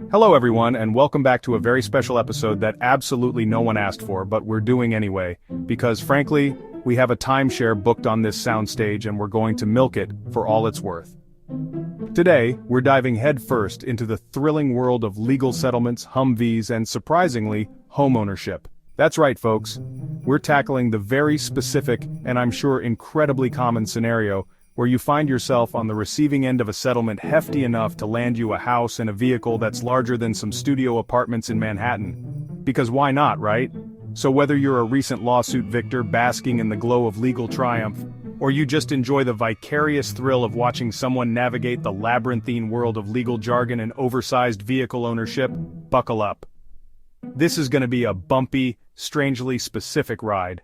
Hello everyone, and welcome back to a very special episode that absolutely no one asked for, but we're doing anyway, because frankly, we have a timeshare booked on this soundstage and we're going to milk it for all it's worth. Today, we're diving headfirst into the thrilling world of legal settlements, Humvees, and surprisingly, homeownership. That's right, folks. We're tackling the very specific, and I'm sure incredibly common scenario, where you find yourself on the receiving end of a settlement hefty enough to land you a house and a vehicle that's larger than some studio apartments in Manhattan. Because why not, right? So whether you're a recent lawsuit victor basking in the glow of legal triumph, or you just enjoy the vicarious thrill of watching someone navigate the labyrinthine world of legal jargon and oversized vehicle ownership, buckle up. This is going to be a bumpy, strangely specific ride.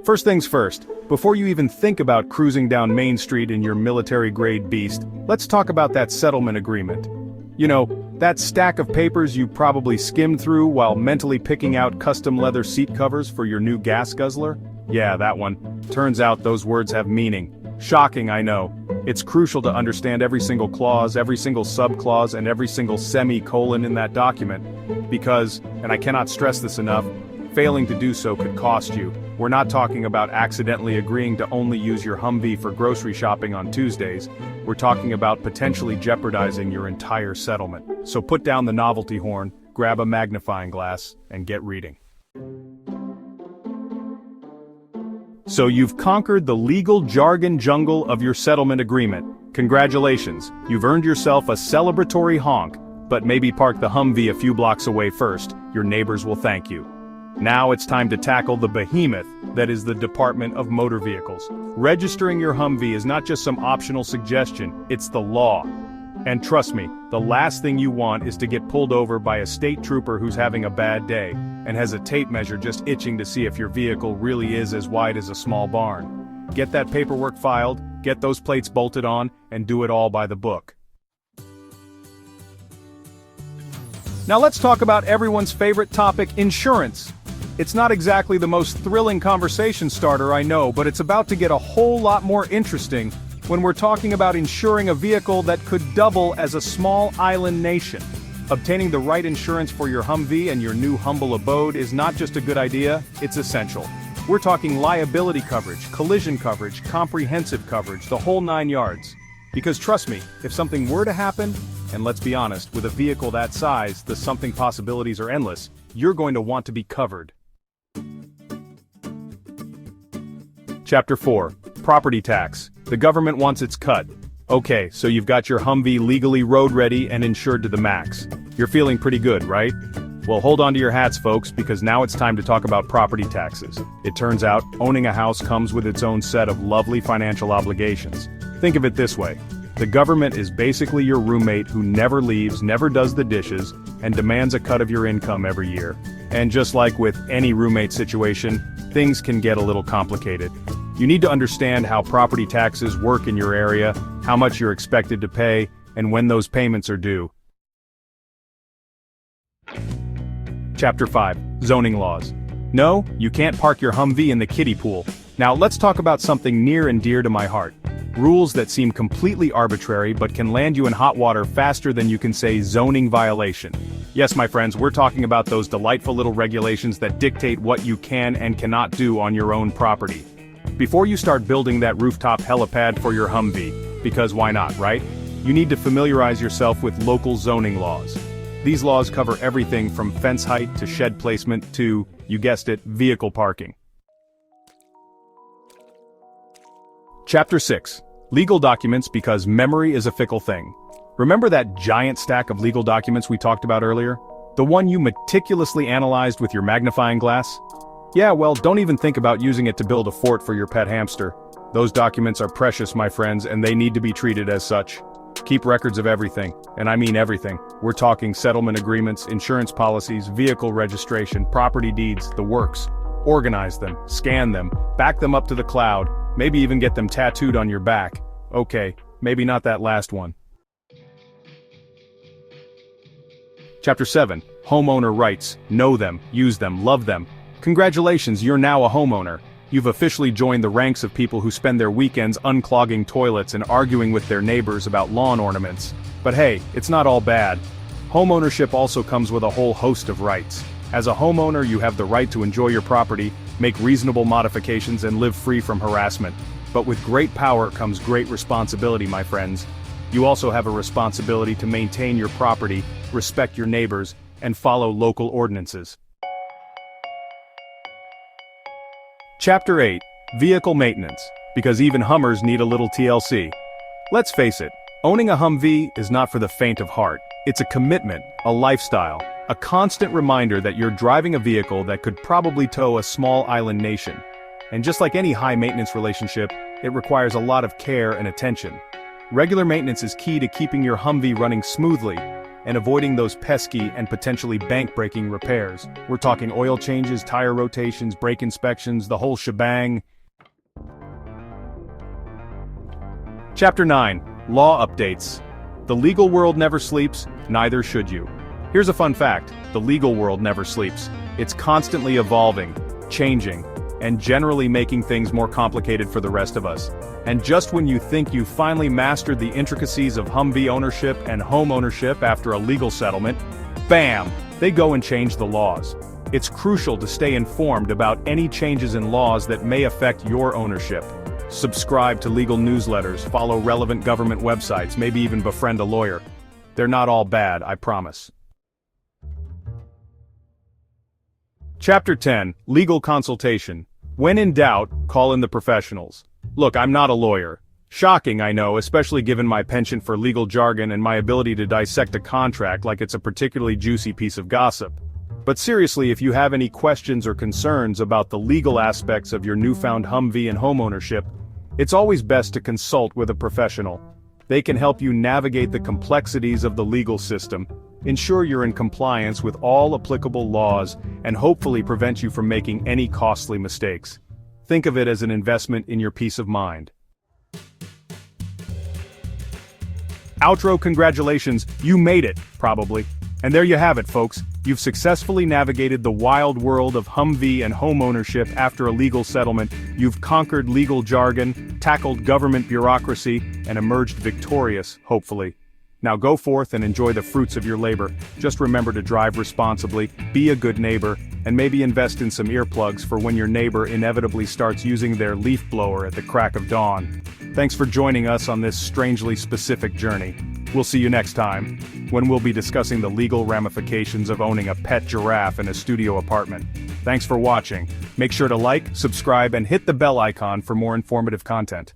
First things first, before you even think about cruising down Main Street in your military-grade beast, let's talk about that settlement agreement. You know, that stack of papers you probably skimmed through while mentally picking out custom leather seat covers for your new gas guzzler? Yeah, that one. Turns out those words have meaning. Shocking, I know. It's crucial to understand every single clause, every single subclause, and every single semicolon in that document. Because, and I cannot stress this enough, failing to do so could cost you. We're not talking about accidentally agreeing to only use your Humvee for grocery shopping on Tuesdays. We're talking about potentially jeopardizing your entire settlement. So put down the novelty horn, grab a magnifying glass, and get reading. So you've conquered the legal jargon jungle of your settlement agreement. Congratulations, you've earned yourself a celebratory honk, but maybe park the Humvee a few blocks away first. Your neighbors will thank you. Now it's time to tackle the behemoth that is the Department of Motor Vehicles. Registering your Humvee is not just some optional suggestion, it's the law. And trust me, the last thing you want is to get pulled over by a state trooper who's having a bad day, and has a tape measure just itching to see if your vehicle really is as wide as a small barn. Get that paperwork filed, get those plates bolted on, and do it all by the book. Now let's talk about everyone's favorite topic, insurance. It's not exactly the most thrilling conversation starter, I know, but it's about to get a whole lot more interesting when we're talking about insuring a vehicle that could double as a small island nation. Obtaining the right insurance for your Humvee and your new humble abode is not just a good idea, it's essential. We're talking liability coverage, collision coverage, comprehensive coverage, the whole 9 yards. Because trust me, if something were to happen, and let's be honest, with a vehicle that size, the something possibilities are endless, you're going to want to be covered. Chapter 4. Property tax. The government wants its cut. Okay, so you've got your Humvee legally road ready and insured to the max. You're feeling pretty good, right? Well, hold on to your hats, folks, because now it's time to talk about property taxes. It turns out, owning a house comes with its own set of lovely financial obligations. Think of it this way. The government is basically your roommate who never leaves, never does the dishes, and demands a cut of your income every year. And just like with any roommate situation, things can get a little complicated. You need to understand how property taxes work in your area, how much you're expected to pay, and when those payments are due. Chapter 5. Zoning laws. No, you can't park your Humvee in the kiddie pool. Now let's talk about something near and dear to my heart. Rules that seem completely arbitrary but can land you in hot water faster than you can say zoning violation. Yes, my friends, we're talking about those delightful little regulations that dictate what you can and cannot do on your own property. Before you start building that rooftop helipad for your Humvee, because why not, right? You need to familiarize yourself with local zoning laws. These laws cover everything from fence height to shed placement to, you guessed it, vehicle parking. Chapter 6. Legal documents because memory is a fickle thing. Remember that giant stack of legal documents we talked about earlier? The one you meticulously analyzed with your magnifying glass? Yeah, well, don't even think about using it to build a fort for your pet hamster. Those documents are precious, my friends, and they need to be treated as such. Keep records of everything, and I mean everything. We're talking settlement agreements, insurance policies, vehicle registration, property deeds, the works. Organize them, scan them, back them up to the cloud, maybe even get them tattooed on your back. Okay, maybe not that last one. Chapter 7. Homeowner rights. Know them, use them, love them. Congratulations, you're now a homeowner. You've officially joined the ranks of people who spend their weekends unclogging toilets and arguing with their neighbors about lawn ornaments. But hey, it's not all bad. Homeownership also comes with a whole host of rights. As a homeowner, you have the right to enjoy your property, make reasonable modifications, and live free from harassment. But with great power comes great responsibility, my friends. You also have a responsibility to maintain your property, respect your neighbors, and follow local ordinances. Chapter 8. Vehicle Maintenance. Because even Hummers need a little TLC. Let's face it, owning a Humvee is not for the faint of heart. It's a commitment, a lifestyle, a constant reminder that you're driving a vehicle that could probably tow a small island nation. And just like any high-maintenance relationship, it requires a lot of care and attention. Regular maintenance is key to keeping your Humvee running smoothly and avoiding those pesky and potentially bank-breaking repairs. We're talking oil changes, tire rotations, brake inspections, the whole shebang. Chapter 9. Law Updates. The legal world never sleeps, neither should you. Here's a fun fact: the legal world never sleeps. It's constantly evolving, changing, and generally making things more complicated for the rest of us. And just when you think you've finally mastered the intricacies of Humvee ownership and home ownership after a legal settlement, bam! They go and change the laws. It's crucial to stay informed about any changes in laws that may affect your ownership. Subscribe to legal newsletters, follow relevant government websites, maybe even befriend a lawyer. They're not all bad, I promise. Chapter 10. Legal Consultation. When in doubt, call in the professionals. Look, I'm not a lawyer. Shocking, I know, especially given my penchant for legal jargon and my ability to dissect a contract like it's a particularly juicy piece of gossip. But seriously, if you have any questions or concerns about the legal aspects of your newfound Humvee and homeownership, it's always best to consult with a professional. They can help you navigate the complexities of the legal system, ensure you're in compliance with all applicable laws, and hopefully prevent you from making any costly mistakes. Think of it as an investment in your peace of mind. Outro. Congratulations, you made it, probably. And there you have it, folks. You've successfully navigated the wild world of Humvee and homeownership after a legal settlement. You've conquered legal jargon, tackled government bureaucracy, and emerged victorious, hopefully. Now go forth and enjoy the fruits of your labor. Just remember to drive responsibly, be a good neighbor, and maybe invest in some earplugs for when your neighbor inevitably starts using their leaf blower at the crack of dawn. Thanks for joining us on this strangely specific journey. We'll see you next time, when we'll be discussing the legal ramifications of owning a pet giraffe in a studio apartment. Thanks for watching. Make sure to like, subscribe, and hit the bell icon for more informative content.